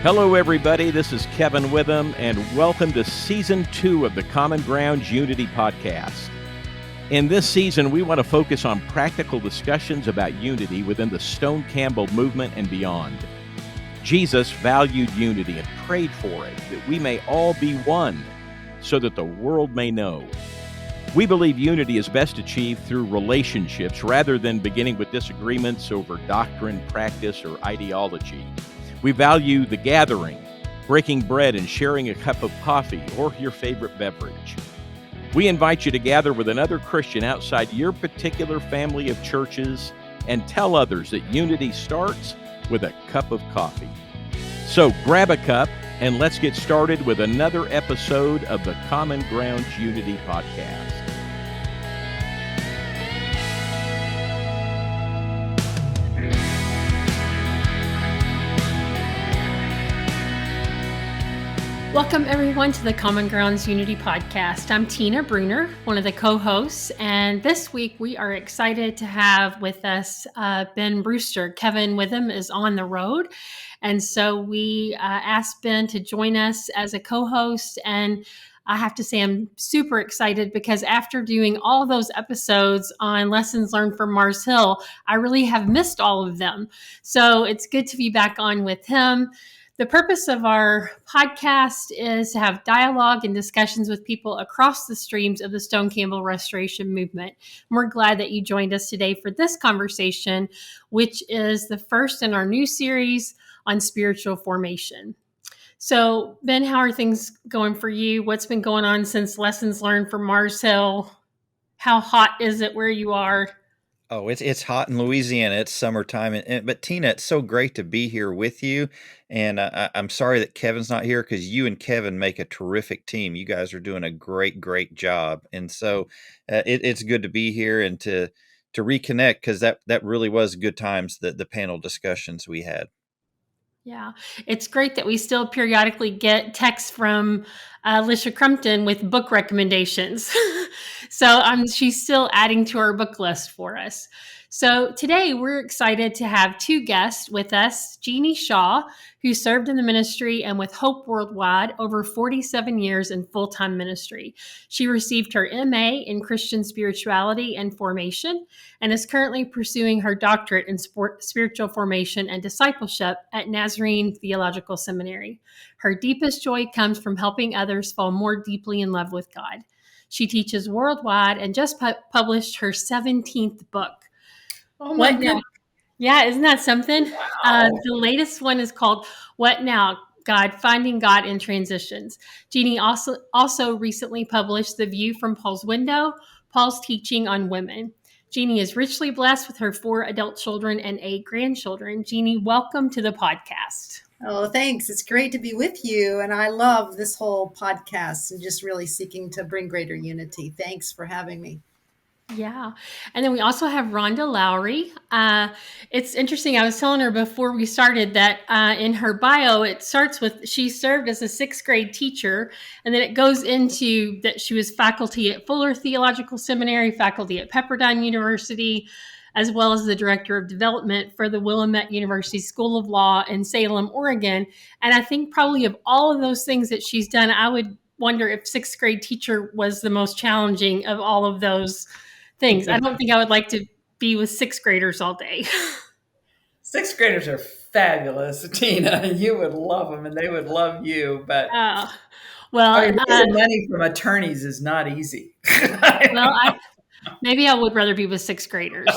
Hello, everybody. This is Kevin Witham, and welcome to Season 2 of the Common Ground Unity podcast. In this season, we want to focus on practical discussions about unity within the Stone Campbell movement and beyond. Jesus valued unity and prayed for it, that we may all be one, so that the world may know. We believe unity is best achieved through relationships rather than beginning with disagreements over doctrine, practice, or ideology. We value the gathering, breaking bread and sharing a cup of coffee or your favorite beverage. We invite you to gather with another Christian outside your particular family of churches and tell others that unity starts with a cup of coffee. So grab a cup and let's get started with another episode of the Common Ground Unity podcast. Welcome, everyone, to the Common Grounds Unity podcast. I'm Tina Bruner, one of the co-hosts, and this week we are excited to have with us Ben Brewster. Kevin Witham is on the road, and so we asked Ben to join us as a co-host, and I have to say I'm super excited because after doing all those episodes on lessons learned from Mars Hill, I really have missed all of them. So it's good to be back on with him. The purpose of our podcast is to have dialogue and discussions with people across the streams of the Stone Campbell Restoration Movement. And we're glad that you joined us today for this conversation, which is the first in our new series on spiritual formation. So, Ben, how are things going for you? What's been going on since lessons learned from Mars Hill? How hot is it where you are? Oh, it's hot in Louisiana. It's summertime. But Tina, it's so great to be here with you. And I'm sorry that Kevin's not here because you and Kevin make a terrific team. You guys are doing a great job. And so it's good to be here and to reconnect because that really was good times, the panel discussions we had. Yeah, it's great that we still periodically get texts from Alicia Crumpton with book recommendations. So she's still adding to our book list for us. So today we're excited to have two guests with us, Jeanie Shaw, who served in the ministry and with Hope Worldwide over 47 years in full-time ministry. She received her MA in Christian spirituality and formation and is currently pursuing her doctorate in spiritual formation and discipleship at Nazarene Theological Seminary. Her deepest joy comes from helping others fall more deeply in love with God. She teaches worldwide and just published her 17th book. Oh my God. Yeah, isn't that something? Wow. The latest one is called What Now? God, Finding God in Transitions. Jeanie also recently published The View from Paul's Window, Paul's Teaching on Women. Jeanie is richly blessed with her 4 adult children and 8 grandchildren. Jeanie, welcome to the podcast. Oh, thanks. It's great to be with you. And I love this whole podcast and just really seeking to bring greater unity. Thanks for having me. Yeah. And then we also have Rhonda Lowry. It's interesting. I was telling her before we started that in her bio, it starts with she served as a 6th grade teacher. And then it goes into that she was faculty at Fuller Theological Seminary, faculty at Pepperdine University, as well as the director of development for the Willamette University School of Law in Salem, Oregon. And I think probably of all of those things that she's done, I would wonder if 6th grade teacher was the most challenging of all of those things. I don't think I would like to be with 6th graders all day. 6th graders are fabulous, Tina. You would love them and they would love you. But raising money from attorneys is not easy. Maybe I would rather be with 6th graders.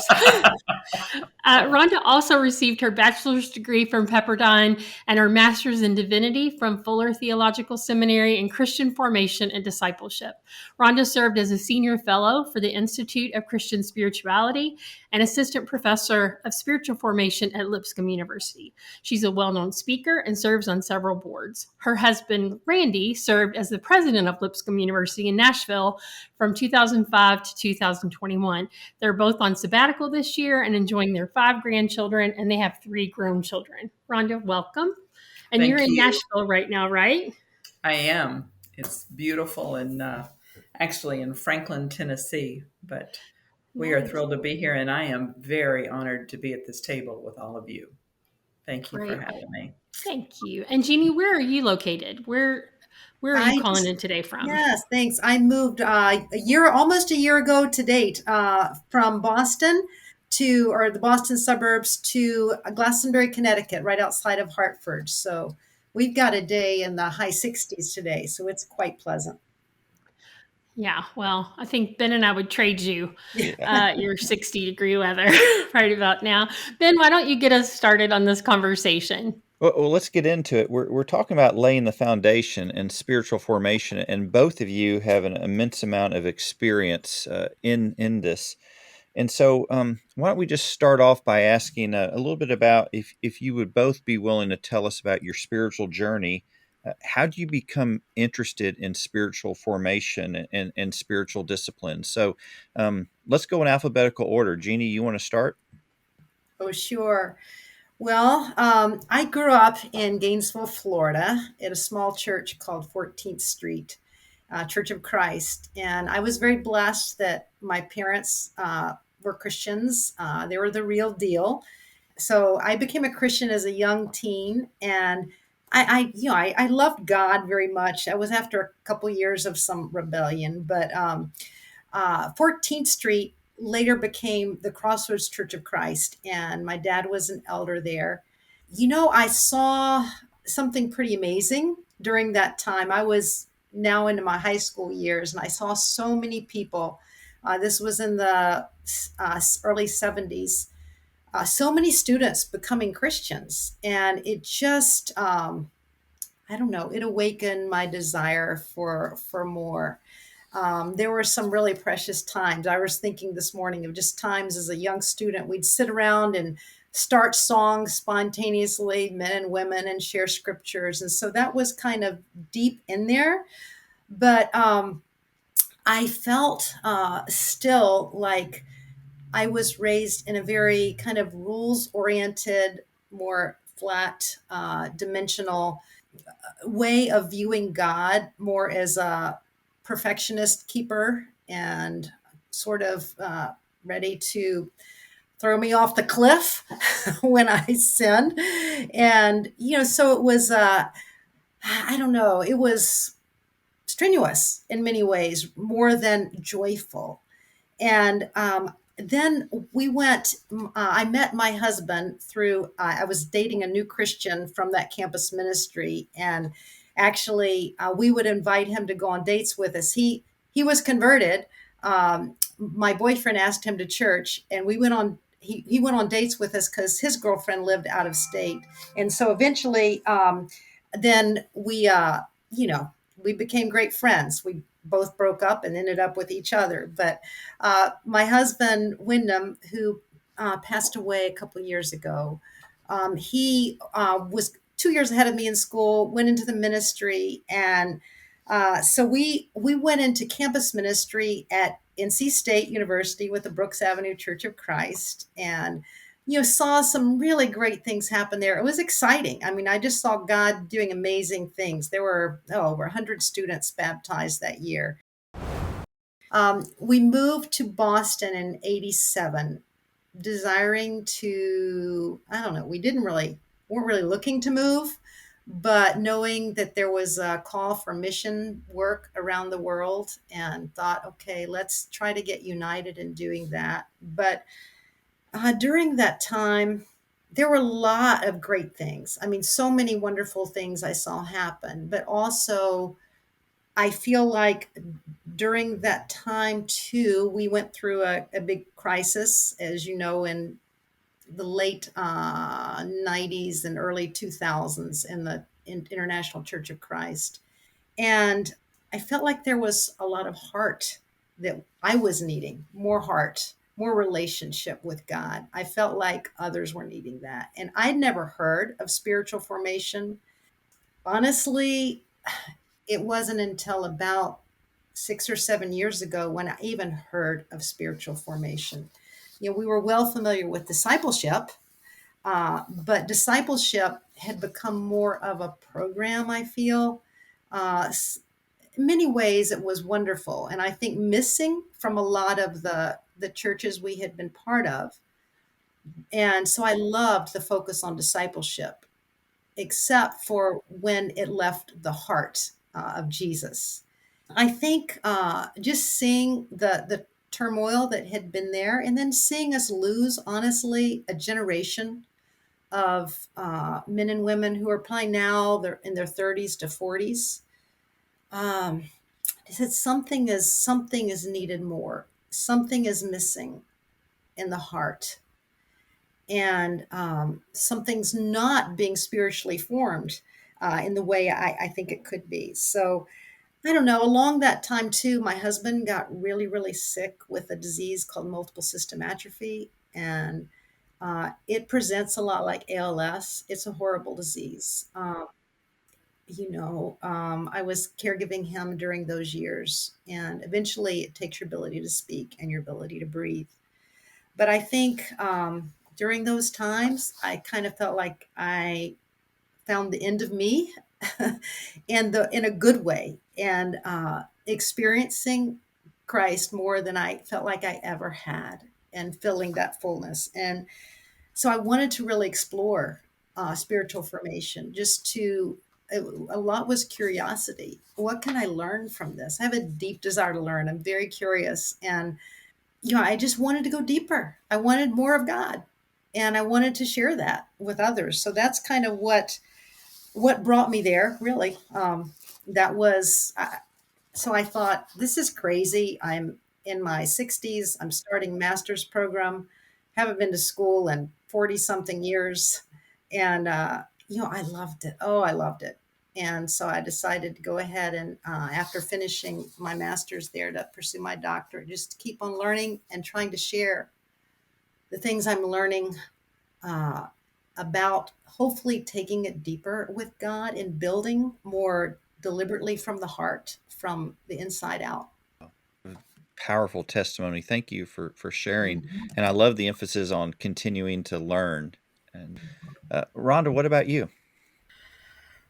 Rhonda also received her bachelor's degree from Pepperdine and her master's in divinity from Fuller Theological Seminary in Christian formation and discipleship. Rhonda served as a senior fellow for the Institute of Christian Spirituality and assistant professor of spiritual formation at Lipscomb University. She's a well-known speaker and serves on several boards. Her husband, Randy, served as the president of Lipscomb University in Nashville from 2005 to 2021. They're both on sabbatical this year and enjoying their 5 grandchildren, and they have 3 grown children. Rhonda, welcome. And Thank you're in you. Nashville right now, right? I am. It's beautiful and actually in Franklin, Tennessee, but we are thrilled to be here, and I am very honored to be at this table with all of you. Thank you for having me. Thank you. And Jeanie, where are you located? Where are you I calling just, in today from? yes, thanks. I moved almost a year ago to date, from Boston or the Boston suburbs to Glastonbury, Connecticut, right outside of Hartford. So we've got a day in the high 60s today, so it's quite pleasant. Yeah, well, I think Ben and I would trade you Yeah. your 60-degree weather right about now. Ben, why don't you get us started on this conversation? Well, let's get into it. We're talking about laying the foundation and spiritual formation, and both of you have an immense amount of experience in this. And so, why don't we just start off by asking a little bit about if you would both be willing to tell us about your spiritual journey. How do you become interested in spiritual formation and spiritual discipline? So, let's go in alphabetical order. Jeannie, you want to start? Oh, sure. Well, I grew up in Gainesville, Florida, at a small church called 14th Street, Church of Christ. And I was very blessed that my parents were Christians. They were the real deal. So I became a Christian as a young teen, and I loved God very much. I was after a couple years of some rebellion, but 14th Street later became the Crossroads Church of Christ, and my dad was an elder there. I saw something pretty amazing during that time. I was now into my high school years, and I saw so many people. This was in the early 70s. So many students becoming Christians, and it just, I don't know, it awakened my desire for more. There were some really precious times. I was thinking this morning of just times as a young student, we'd sit around and start songs spontaneously, men and women, and share scriptures. And so that was kind of deep in there. But I felt still like I was raised in a very kind of rules oriented, more flat, dimensional way of viewing God, more as a perfectionist keeper and sort of ready to throw me off the cliff when I sinned. And, so it was, I don't know, it was strenuous in many ways, more than joyful. And then I met my husband through, I was dating a new Christian from that campus ministry. And actually, we would invite him to go on dates with us. He was converted. My boyfriend asked him to church, and he went on dates with us because his girlfriend lived out of state. And so eventually, then we became great friends. We both broke up and ended up with each other. But my husband, Wyndham, who passed away a couple of years ago, he was 2 years ahead of me in school, went into the ministry. And so we went into campus ministry at NC State University with the Brooks Avenue Church of Christ. And saw some really great things happen there. It was exciting. I mean, I just saw God doing amazing things. There were over 100 students baptized that year. We moved to Boston in 87, desiring to, I don't know, weren't really looking to move, but knowing that there was a call for mission work around the world, and thought, okay, let's try to get united in doing that. But during that time, there were a lot of great things. I mean, so many wonderful things I saw happen, but also I feel like during that time too, we went through a big crisis, as you know, in the late 90s and early 2000s in the International Church of Christ. And I felt like there was a lot of heart that I was needing, more heart, more relationship with God. I felt like others were needing that. And I'd never heard of spiritual formation. Honestly, it wasn't until about 6 or 7 years ago when I even heard of spiritual formation. We were well familiar with discipleship, but discipleship had become more of a program, I feel. In many ways, it was wonderful. And I think missing from a lot of the churches we had been part of. And so I loved the focus on discipleship. except for when it left the heart of Jesus. I think just seeing the turmoil that had been there, and then seeing us lose, honestly, a generation of men and women who are probably now they're in their 30s to 40s. Um, I said something is needed more. Something is missing in the heart, and something's not being spiritually formed in the way I think it could be. So I don't know. Along that time too, my husband got really, really sick with a disease called multiple system atrophy, and it presents a lot like ALS. It's a horrible disease. I was caregiving him during those years, and eventually it takes your ability to speak and your ability to breathe. But I think during those times, I kind of felt like I found the end of me, and in a good way, and experiencing Christ more than I felt like I ever had, and feeling that fullness. And so I wanted to really explore spiritual formation. A lot was curiosity. What can I learn from this? I have a deep desire to learn. I'm very curious, and I just wanted to go deeper. I wanted more of God, and I wanted to share that with others. So that's kind of what brought me there, really. That was So I thought, this is crazy. I'm in my 60s. I'm starting master's program. Haven't been to school in 40 something years, and I loved it. Oh, I loved it. And so I decided to go ahead and after finishing my master's there, to pursue my doctorate, just to keep on learning and trying to share the things I'm learning uh, about, hopefully taking it deeper with God and building more deliberately from the heart, from the inside out. Powerful testimony. Thank you for sharing. And I love the emphasis on continuing to learn. And Rhonda, what about you?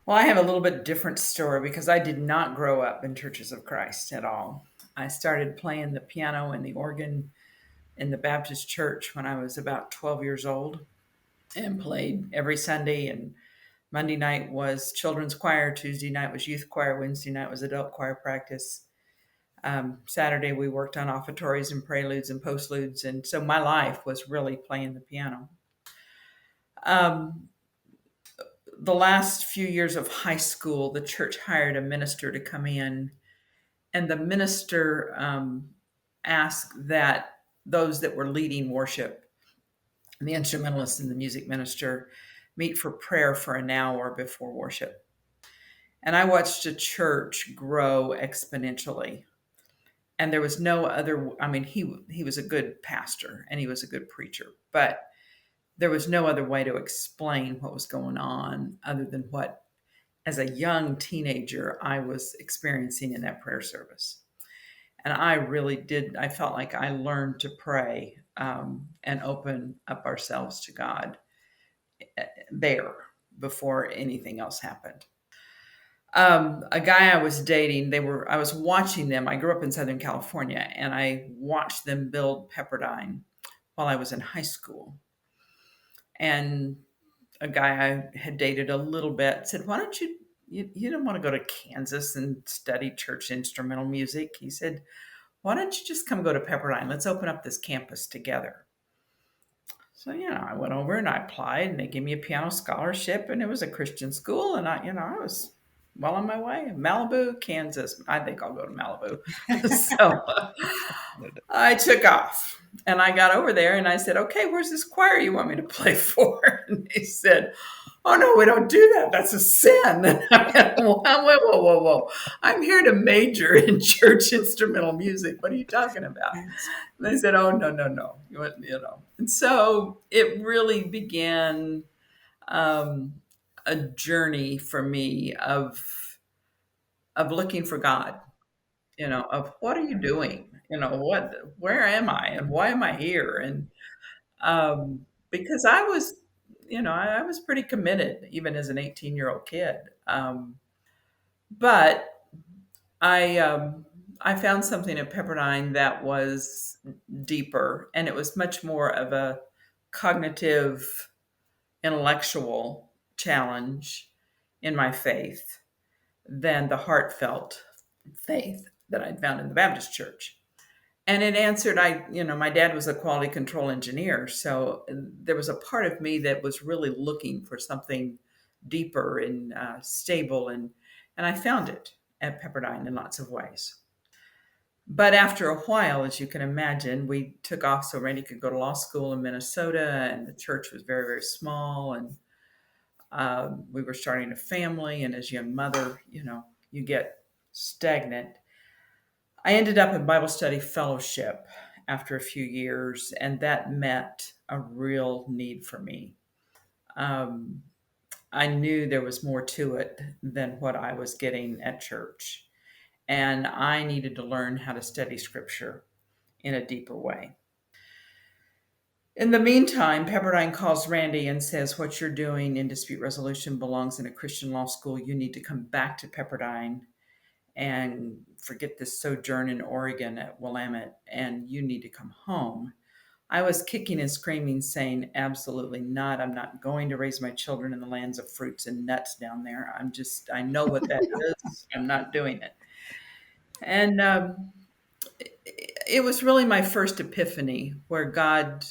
Well, I have a little bit different story because I did not grow up in Churches of Christ at all. I started playing the piano and the organ in the Baptist church when I was about 12 years old, and played every Sunday. And Monday night was children's choir, Tuesday night was youth choir, Wednesday night was adult choir practice. Saturday we worked on offertories and preludes and postludes, and so my life was really playing the piano. The last few years of high school, the church hired a minister to come in, and the minister asked that those that were leading worship, the instrumentalist and the music minister, meet for prayer for an hour before worship. And I watched a church grow exponentially. And there was no other, he was a good pastor and he was a good preacher, but there was no other way to explain what was going on other than what, as a young teenager, I was experiencing in that prayer service. And I felt like I learned to pray and open up ourselves to God there before anything else happened. A guy I was dating, I was watching them. I grew up in Southern California, and I watched them build Pepperdine while I was in high school. And a guy I had dated a little bit said, why don't you don't want to go to Kansas and study church instrumental music? He said, why don't you just come go to Pepperdine? Let's open up this campus together. So, I went over and I applied, and they gave me a piano scholarship, and it was a Christian school. And I was well on my way. Malibu, Kansas. I think I'll go to Malibu. So I took off, and I got over there and I said, okay, where's this choir you want me to play for? And they said, oh, no, we don't do that. That's a sin. And I went, whoa. I'm here to major in church instrumental music. What are you talking about? And they said, oh, no. And so it really began a journey for me of looking for God, of what are you doing? Where am I and why am I here? And because I was, I was pretty committed even as an 18-year-old kid. But I found something at Pepperdine that was deeper, and it was much more of a cognitive, intellectual challenge in my faith than the heartfelt faith that I'd found in the Baptist church. And it answered, my dad was a quality control engineer. So there was a part of me that was really looking for something deeper and stable. And I found it at Pepperdine in lots of ways. But after a while, as you can imagine, we took off so Randy could go to law school in Minnesota, and the church was very, very small. And we were starting a family. And as a young mother, you get stagnant. I ended up in Bible study fellowship after a few years, and that met a real need for me. I knew there was more to it than what I was getting at church. And I needed to learn how to study scripture in a deeper way. In the meantime, Pepperdine calls Randy and says, what you're doing in dispute resolution belongs in a Christian law school. You need to come back to Pepperdine and forget this sojourn in Oregon at Willamette, and you need to come home. I was kicking and screaming, saying, absolutely not. I'm not going to raise my children in the lands of fruits and nuts down there. I know what that is. I'm not doing it. And it was really my first epiphany where God,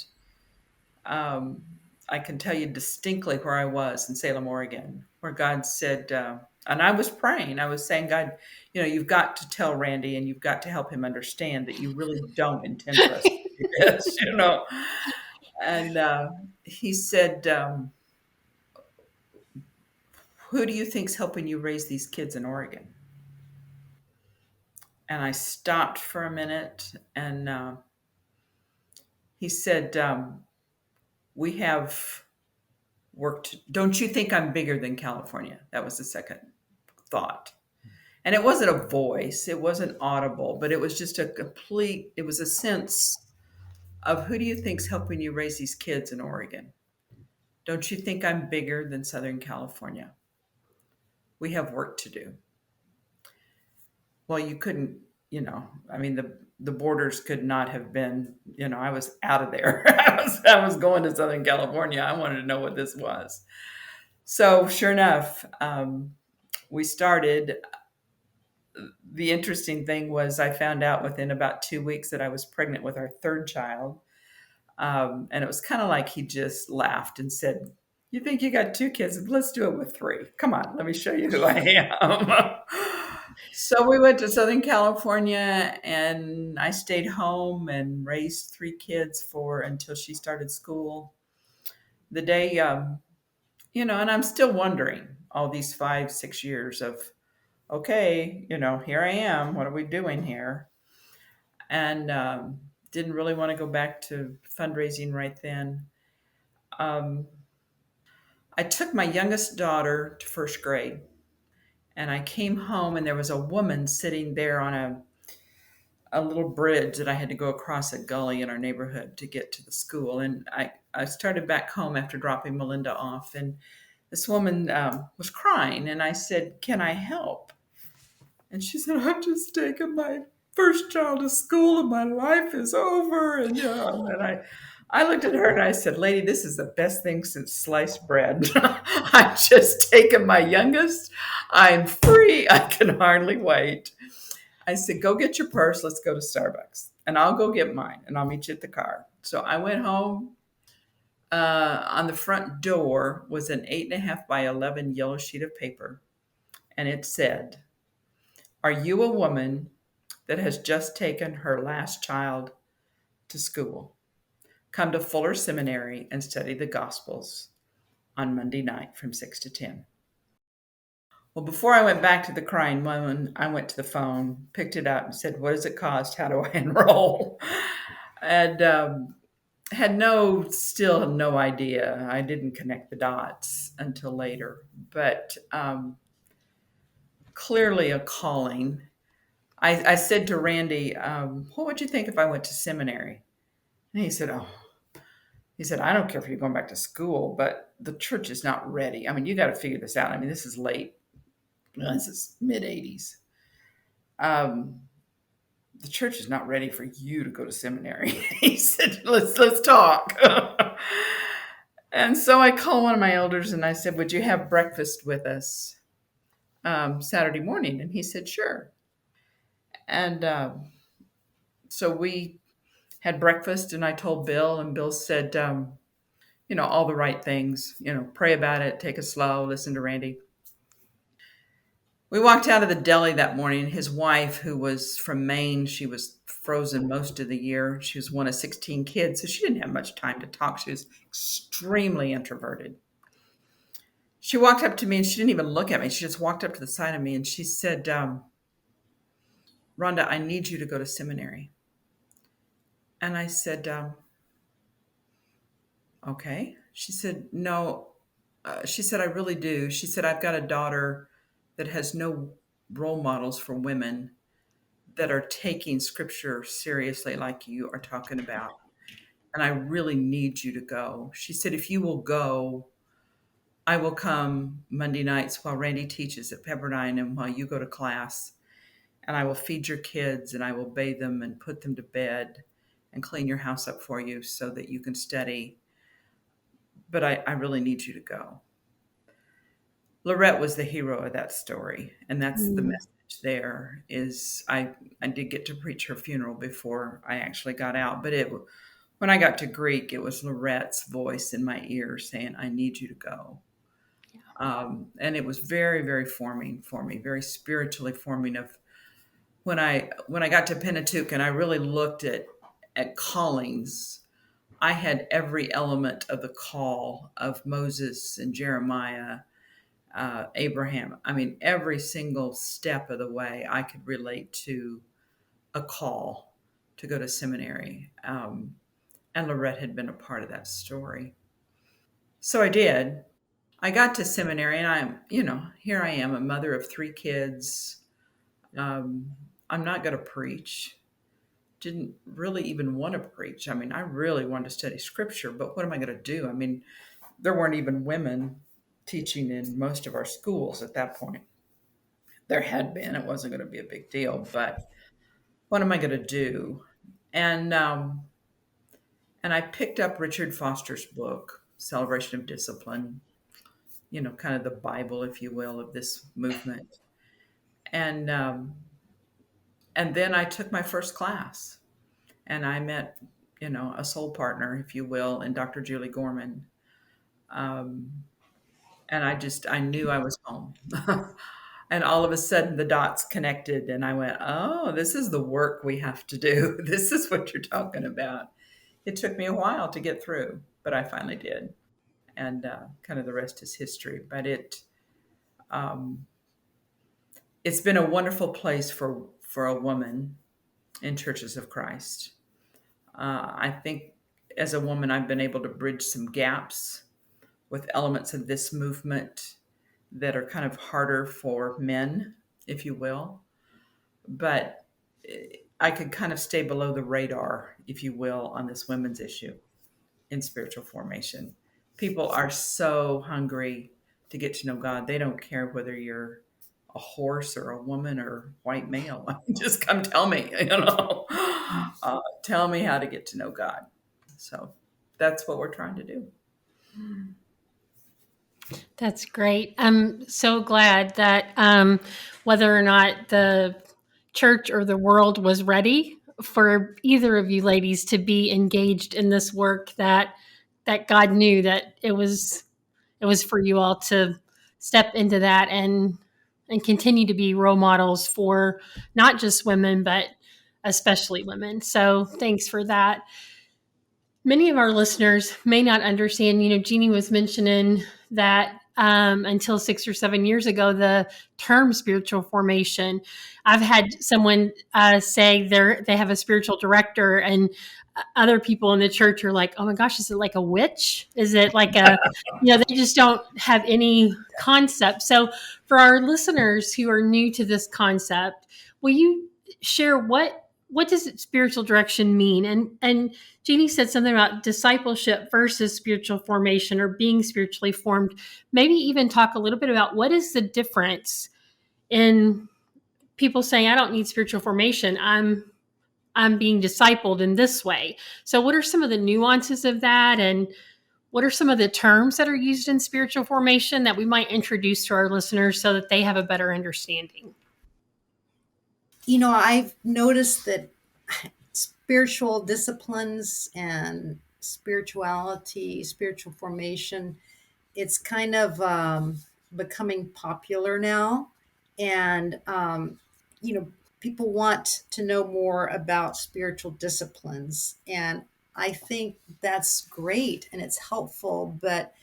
I can tell you distinctly where I was in Salem, Oregon, where God said, and I was praying, I was saying, God, you've got to tell Randy and you've got to help him understand that you really don't intend for us to do this, And he said, who do you think's helping you raise these kids in Oregon? And I stopped for a minute, and he said, we have worked. Don't you think I'm bigger than California? That was the second thought. And it wasn't a voice, it wasn't audible, but it was just it was a sense of who do you think's helping you raise these kids in Oregon? Don't you think I'm bigger than Southern California? We have work to do. Well, you couldn't, the borders could not have been, I was out of there. I was going to Southern California. I wanted to know what this was. So sure enough, we started. The interesting thing was I found out within about 2 weeks that I was pregnant with our third child. And it was kind of like he just laughed and said, you think you got 2 kids? Let's do it with 3. Come on, let me show you who I am. So we went to Southern California, and I stayed home and raised 3 kids until she started school. The day, and I'm still wondering all these 5-6 years of, okay, here I am. What are we doing here? And didn't really want to go back to fundraising right then. I took my youngest daughter to first grade, and I came home, and there was a woman sitting there on a little bridge that I had to go across a gully in our neighborhood to get to the school. And I started back home after dropping Melinda off, and this woman was crying, and I said, can I help? And she said, I've just taken my first child to school and my life is over. And, and I looked at her and I said, lady, this is the best thing since sliced bread. I've just taken my youngest. I'm free. I can hardly wait. I said, go get your purse. Let's go to Starbucks. And I'll go get mine and I'll meet you at the car. So I went home. On the front door was an 8.5 by 11 yellow sheet of paper. And it said, are you a woman that has just taken her last child to school? Come to Fuller Seminary and study the Gospels on Monday night from 6 to 10. Well, before I went back to the crying woman, I went to the phone, picked it up, and said, what does it cost? How do I enroll? And had still no idea. I didn't connect the dots until later. But clearly a calling. I said to Randy, what would you think if I went to seminary? And he said, I don't care if you're going back to school, but the church is not ready. I mean, you got to figure this out. I mean, this is late. This is mid-'80s. The church is not ready for you to go to seminary. He said, let's talk. And so I called one of my elders and I said, would you have breakfast with us Saturday morning? And he said, sure. And so we had breakfast, and I told Bill, and Bill said, all the right things, pray about it, take it slow, listen to Randy. We walked out of the deli that morning. His wife, who was from Maine, she was frozen most of the year. She was one of 16 kids, so she didn't have much time to talk. She was extremely introverted. She walked up to me and she didn't even look at me. She just walked up to the side of me and she said, Rhonda, I need you to go to seminary. And I said, okay. She said, no. She said, I really do. She said, I've got a daughter that has no role models for women that are taking scripture seriously like you are talking about. And I really need you to go. She said, if you will go, I will come Monday nights while Randy teaches at Pepperdine and while you go to class. And I will feed your kids and I will bathe them and put them to bed and clean your house up for you so that you can study. But I really need you to go. Lorette was the hero of that story. And that's the message there is I did get to preach her funeral before I actually got out. But when I got to Greek, it was Lorette's voice in my ear saying, I need you to go. Yeah. And it was very, very forming for me, very spiritually forming of when I got to Pentateuch and I really looked at callings. I had every element of the call of Moses and Jeremiah, Abraham. I mean, every single step of the way I could relate to a call to go to seminary. And Lorette had been a part of that story. So I did. I got to seminary and here I am, a mother of 3 kids. I'm not going to preach. Didn't really even want to preach. I mean, I really wanted to study scripture, but what am I going to do? I mean, there weren't even women teaching in most of our schools at that point. There had been. It wasn't going to be a big deal, but what am I going to do? And I picked up Richard Foster's book, Celebration of Discipline, kind of the Bible, if you will, of this movement. And then I took my first class. And I met, a soul partner, if you will, in Dr. Julie Gorman. And I knew I was home. And all of a sudden the dots connected and I went, oh, this is the work we have to do. This is what you're talking about. It took me a while to get through, but I finally did. And kind of the rest is history. But it's been a wonderful place for a woman in Churches of Christ. I think as a woman, I've been able to bridge some gaps with elements of this movement that are kind of harder for men, if you will. But I could kind of stay below the radar, if you will, on this women's issue in spiritual formation. People are so hungry to get to know God. They don't care whether you're a horse or a woman or white male. Just come tell me, tell me how to get to know God. So that's what we're trying to do. That's great. I'm so glad that whether or not the church or the world was ready for either of you ladies to be engaged in this work, that God knew that it was for you all to step into that and continue to be role models for not just women, but especially women. So thanks for that. Many of our listeners may not understand, Jeanie was mentioning that until 6 or 7 years ago, the term spiritual formation, I've had someone say they have a spiritual director, and other people in the church are like, oh my gosh, is it like a witch? Is it like they just don't have any concept. So for our listeners who are new to this concept, will you share what does spiritual direction mean? And Jeanie said something about discipleship versus spiritual formation or being spiritually formed. Maybe even talk a little bit about what is the difference in people saying, I don't need spiritual formation. I'm being discipled in this way. So what are some of the nuances of that? And what are some of the terms that are used in spiritual formation that we might introduce to our listeners so that they have a better understanding? I've noticed that spiritual disciplines and spirituality, spiritual formation, it's kind of becoming popular now. And, people want to know more about spiritual disciplines. And I think that's great and it's helpful, but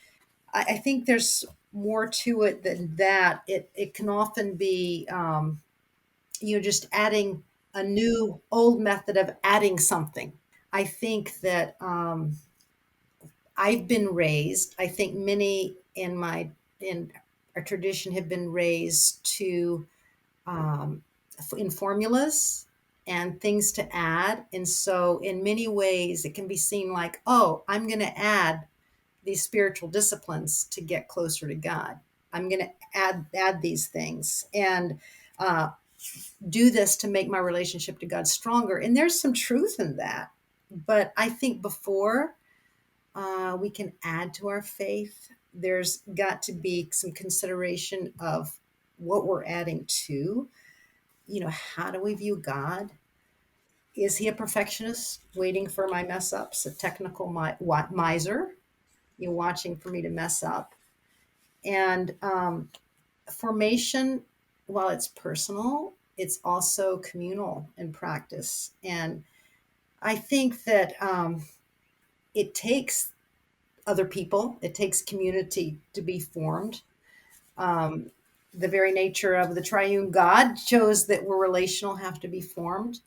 I think there's more to it than that. It can often be, just adding a new old method of adding something. I think that I've been raised. I think many in our tradition have been raised to um, in formulas and things to add, and so in many ways it can be seen like, oh, I'm going to add these spiritual disciplines to get closer to God. I'm going to add these things and uh, do this to make my relationship to God stronger. And there's some truth in that. But I think before we can add to our faith, there's got to be some consideration of what we're adding to. How do we view God? Is he a perfectionist waiting for my mess ups, a technical miser, watching for me to mess up? And formation, while it's personal, it's also communal in practice. And I think that it takes other people, it takes community to be formed. Um, the very nature of the triune God shows that we're relational, have to be formed.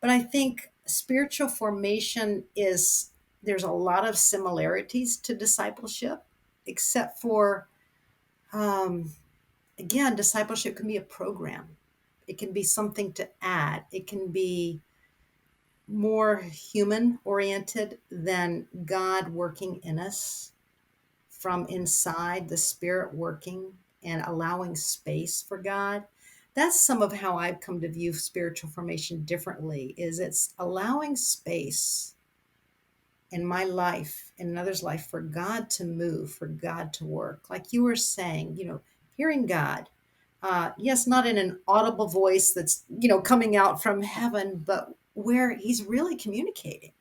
But I think spiritual formation there's a lot of similarities to discipleship, except for, um, again, discipleship can be a program. It can be something to add. It can be more human oriented than God working in us from inside, the Spirit working and allowing space for God. That's some of how I've come to view spiritual formation differently, is it's allowing space in my life, in another's life, for God to move, for God to work. Like you were saying, hearing God. Yes, not in an audible voice that's, coming out from heaven, but where he's really communicating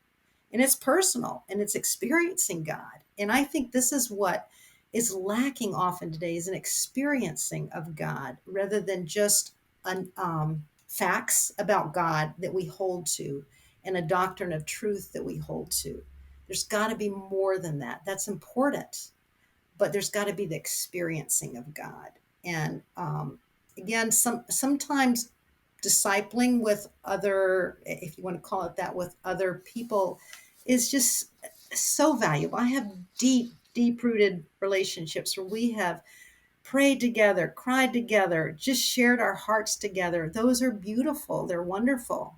and it's personal and it's experiencing God. And I think this is what is lacking often today, is an experiencing of God rather than just facts about God that we hold to and a doctrine of truth that we hold to. There's got to be more than that. That's important, but there's got to be the experiencing of God. And again, sometimes discipling with other, if you want to call it that, with other people is just so valuable. I have deep rooted relationships where we have prayed together, cried together, just shared our hearts together. Those are beautiful. They're wonderful.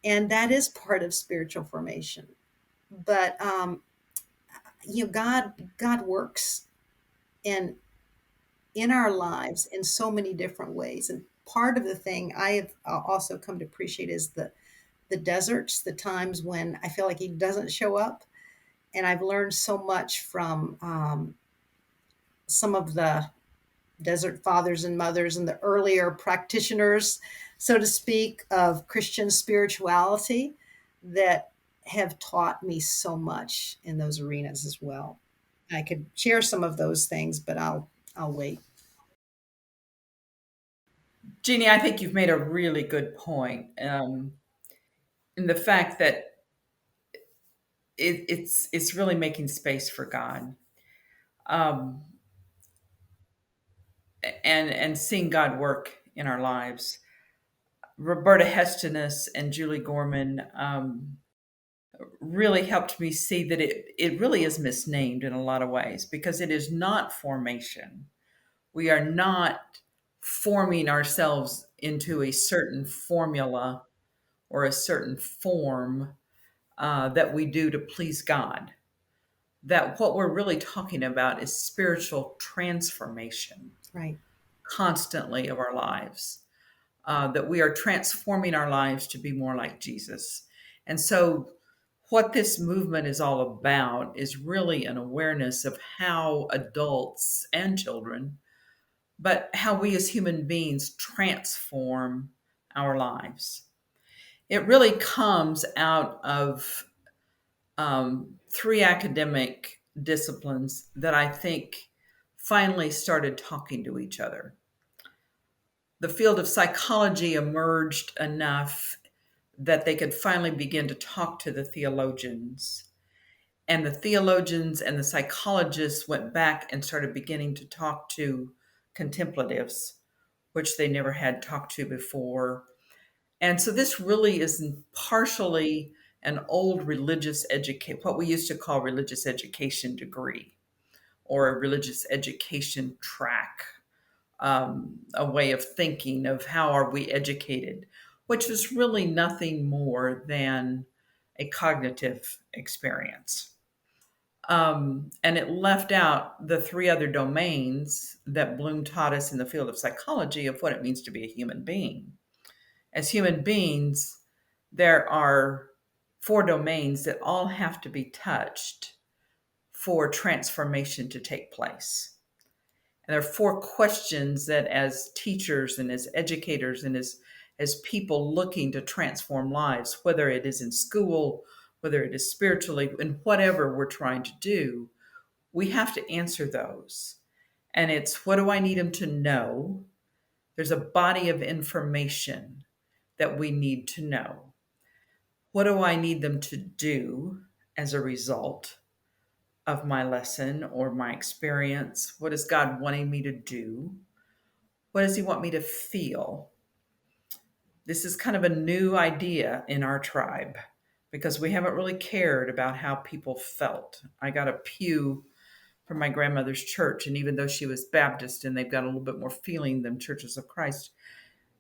And that is part of spiritual formation. But God works in our lives in so many different ways. And part of the thing I have also come to appreciate is the deserts, the times when I feel like he doesn't show up. And I've learned so much from some of the desert fathers and mothers and the earlier practitioners, so to speak, of Christian spirituality that have taught me so much in those arenas as well. I could share some of those things, but I'll wait. Jeannie, I think you've made a really good point in the fact that it's really making space for God, um, and seeing God work in our lives. Roberta Hestonus and Julie Gorman really helped me see that it really is misnamed in a lot of ways, because it is not formation. We are not forming ourselves into a certain formula or a certain form that we do to please God. That what we're really talking about is spiritual transformation, Right. constantly, of our lives. That we are transforming our lives to be more like Jesus. And so what this movement is all about is really an awareness of how adults and children, but how we as human beings transform our lives. It really comes out of three academic disciplines that I think finally started talking to each other. The field of psychology emerged enough that they could finally begin to talk to the theologians. And the theologians and the psychologists went back and started beginning to talk to contemplatives, which they never had talked to before. And so this really is partially an old religious education, what we used to call religious education degree or a religious education track, a way of thinking of how are we educated, which was really nothing more than a cognitive experience. And it left out the three other domains that Bloom taught us in the field of psychology of what it means to be a human being. As human beings, there are four domains that all have to be touched for transformation to take place. And there are four questions that as teachers and as educators and as people looking to transform lives, whether it is in school, whether it is spiritually, in whatever we're trying to do, we have to answer those. And it's, what do I need them to know? There's a body of information that we need to know. What do I need them to do as a result of my lesson or my experience? What is God wanting me to do? What does he want me to feel? This is kind of a new idea in our tribe because we haven't really cared about how people felt. I got a pew from my grandmother's church, and even though she was Baptist and they've got a little bit more feeling than Churches of Christ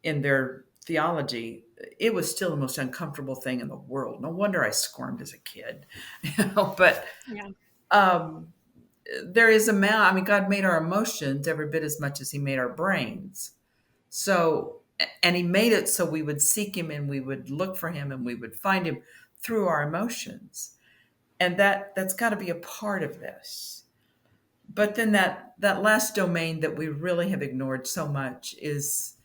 in their theology, it was still the most uncomfortable thing in the world. No wonder I squirmed as a kid, but there is God made our emotions every bit as much as he made our brains. So, and he made it so we would seek him and we would look for him and we would find him through our emotions. And that's got to be a part of this. But then that last domain that we really have ignored so much is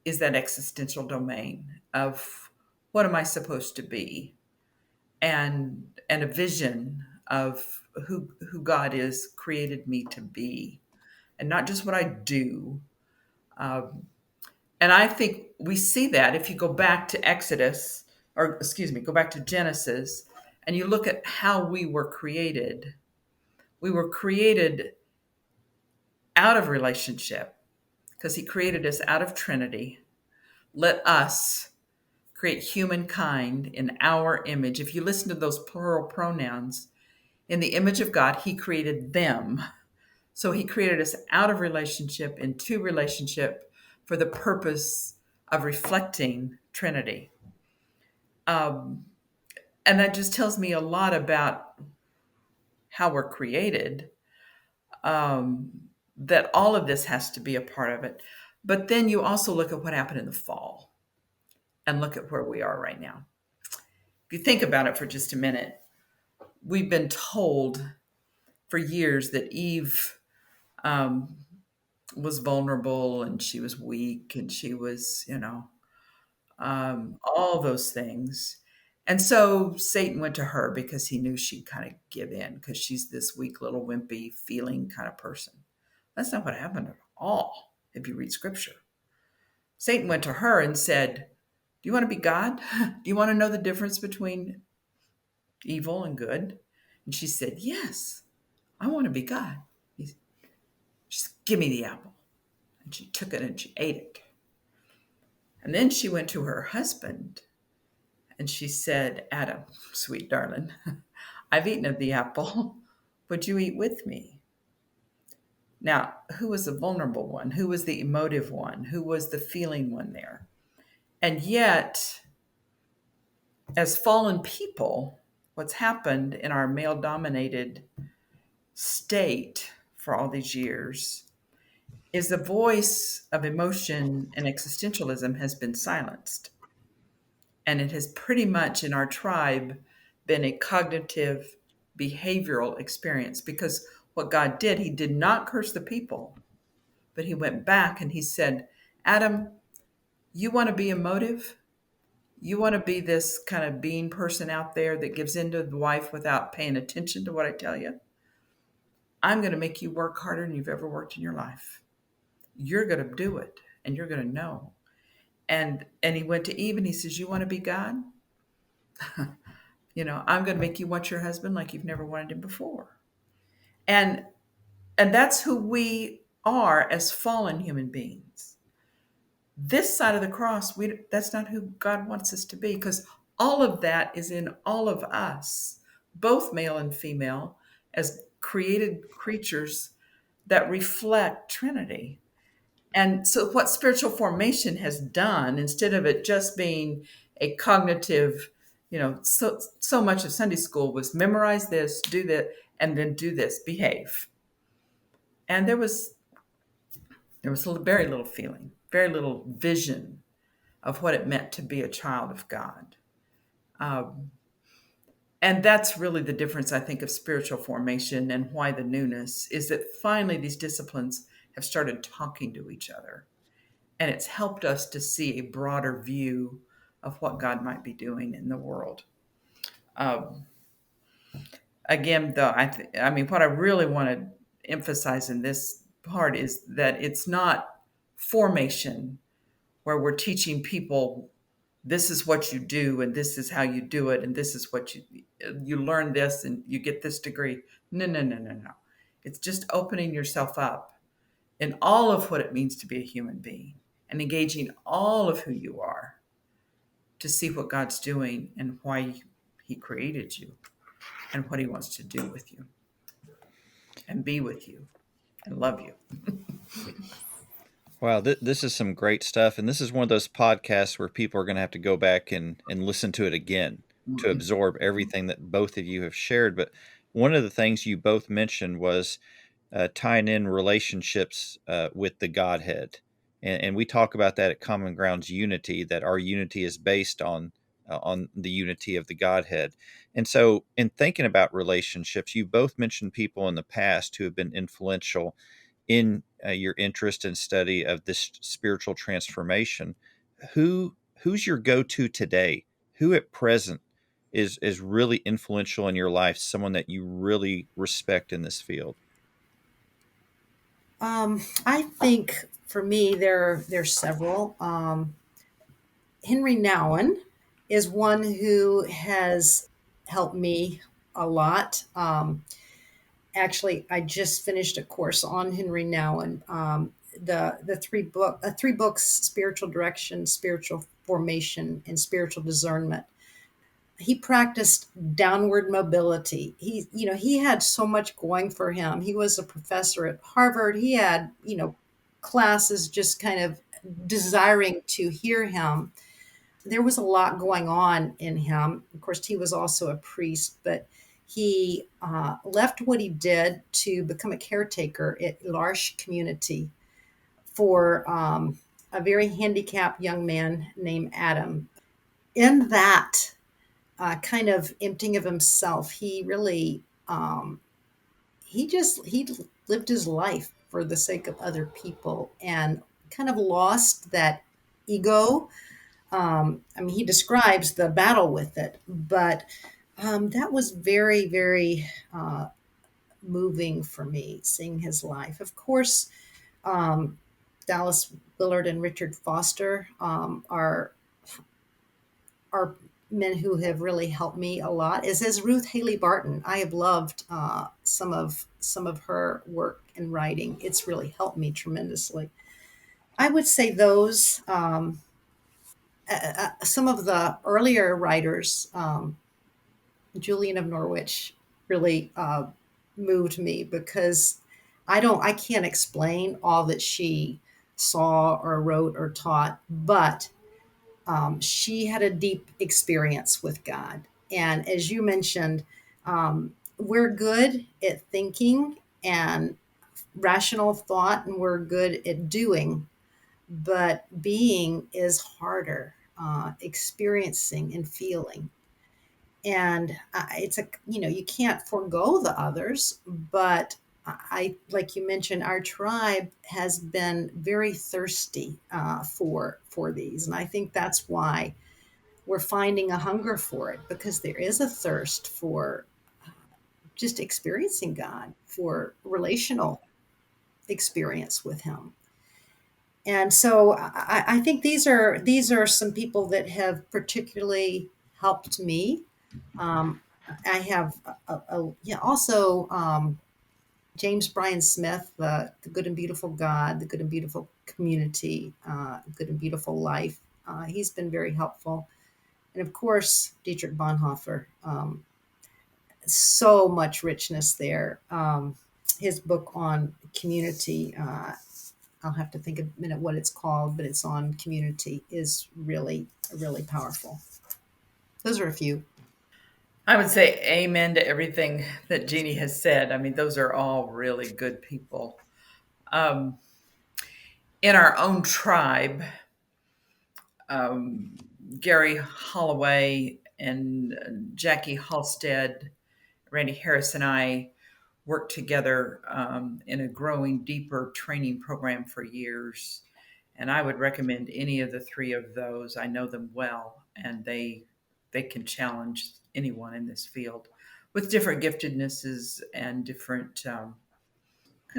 that existential domain of what am I supposed to be, and a vision of who God is created me to be, and not just what I do. And I think we see that if you go back to go back to Genesis, and you look at how we were created. We were created out of relationship because he created us out of Trinity. Let us create humankind in our image. If you listen to those plural pronouns, in the image of God, he created them. So he created us out of relationship into relationship for the purpose of reflecting Trinity. And that just tells me a lot about how we're created, that all of this has to be a part of it. But then you also look at what happened in the fall and look at where we are right now. If you think about it for just a minute, we've been told for years that Eve was vulnerable and she was weak and she was, all those things. And so Satan went to her because he knew she'd kind of give in because she's this weak little wimpy feeling kind of person. That's not what happened at all if you read scripture. Satan went to her and said, do you want to be God? Do you want to know the difference between evil and good? And she said, yes, I want to be God. Just give me the apple. And she took it and she ate it. And then she went to her husband and she said, Adam, sweet darling, I've eaten of the apple. Would you eat with me? Now, who was the vulnerable one? Who was the emotive one? Who was the feeling one there? And yet, as fallen people, what's happened in our male-dominated state for all these years is the voice of emotion and existentialism has been silenced. And it has pretty much in our tribe been a cognitive behavioral experience, because what God did, he did not curse the people, but he went back and he said, Adam, you want to be emotive? You want to be this kind of being person out there that gives into the wife without paying attention to what I tell you? I'm going to make you work harder than you've ever worked in your life. You're going to do it and you're going to know. And he went to Eve and he says, you want to be God? I'm going to make you want your husband like you've never wanted him before. And that's who we are as fallen human beings. This side of the cross, that's not who God wants us to be, because all of that is in all of us, both male and female, as created creatures that reflect Trinity. And so what spiritual formation has done, instead of it just being a cognitive, so much of Sunday school was memorize this, do that, and then do this, behave. And there was very little feeling, very little vision of what it meant to be a child of God. And that's really the difference, I think, of spiritual formation, and why the newness is that finally these disciplines have started talking to each other. And it's helped us to see a broader view of what God might be doing in the world. Again, though, what I really want to emphasize in this part is that it's not formation where we're teaching people this is what you do and this is how you do it and this is what you learn this and you get this degree. No. It's just opening yourself up in all of what it means to be a human being and engaging all of who you are to see what God's doing and why he created you and what he wants to do with you and be with you and love you. Wow, this is some great stuff. And this is one of those podcasts where people are going to have to go back and listen to it again to absorb everything that both of you have shared. But one of the things you both mentioned was tying in relationships with the Godhead. And we talk about that at Common Grounds Unity, that our unity is based on the unity of the Godhead. And so in thinking about relationships, you both mentioned people in the past who have been influential in your interest and study of this spiritual transformation. Who's your go-to today? Who at present is really influential in your life? Someone that you really respect in this field? I think for me, there's several. Henry Nouwen is one who has helped me a lot. Actually, I just finished a course on Henry Nouwen. The three books: Spiritual Direction, Spiritual Formation, and Spiritual Discernment. He practiced downward mobility. He had so much going for him. He was a professor at Harvard. He had, classes just kind of desiring to hear him. There was a lot going on in him. Of course, he was also a priest, but he left what he did to become a caretaker at L'Arche community for a very handicapped young man named Adam. In that kind of emptying of himself, he really he lived his life for the sake of other people and kind of lost that ego. He describes the battle with it, but that was very, very moving for me, seeing his life. Of course, Dallas Willard and Richard Foster are men who have really helped me a lot, as is Ruth Haley Barton. I have loved some of her work and writing. It's really helped me tremendously. I would say those. Some of the earlier writers, Julian of Norwich, really moved me because I can't explain all that she saw or wrote or taught, but she had a deep experience with God. And as you mentioned, we're good at thinking and rational thought, and we're good at doing, but being is harder, experiencing and feeling. And it's a, you can't forego the others, but like you mentioned, our tribe has been very thirsty for these, and I think that's why we're finding a hunger for it, because there is a thirst for just experiencing God, for relational experience with Him. And so I think these are some people that have particularly helped me. Um, I have yeah, also James Bryan Smith, the Good and Beautiful God, the Good and Beautiful Community, Good and Beautiful Life. He's been very helpful, and of course Dietrich Bonhoeffer. So much richness there. His book on community. I'll have to think a minute what it's called, but it's on community, is really, really powerful. Those are a few. I would say amen to everything that Jeannie has said. I mean, those are all really good people. Um, in our own tribe, um, Gary Holloway and Jackie Halstead, Randy Harris, and I worked together in a growing deeper training program for years. And I would recommend any of the three of those. I know them well, and they can challenge anyone in this field with different giftednesses and different kind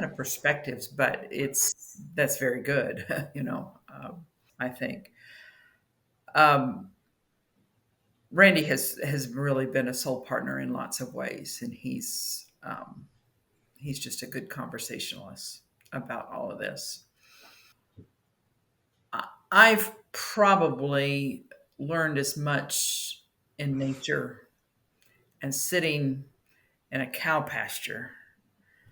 of perspectives. But that's very good, I think. Um, Randy has really been a soul partner in lots of ways, and he's just a good conversationalist about all of this. I've probably learned as much in nature and sitting in a cow pasture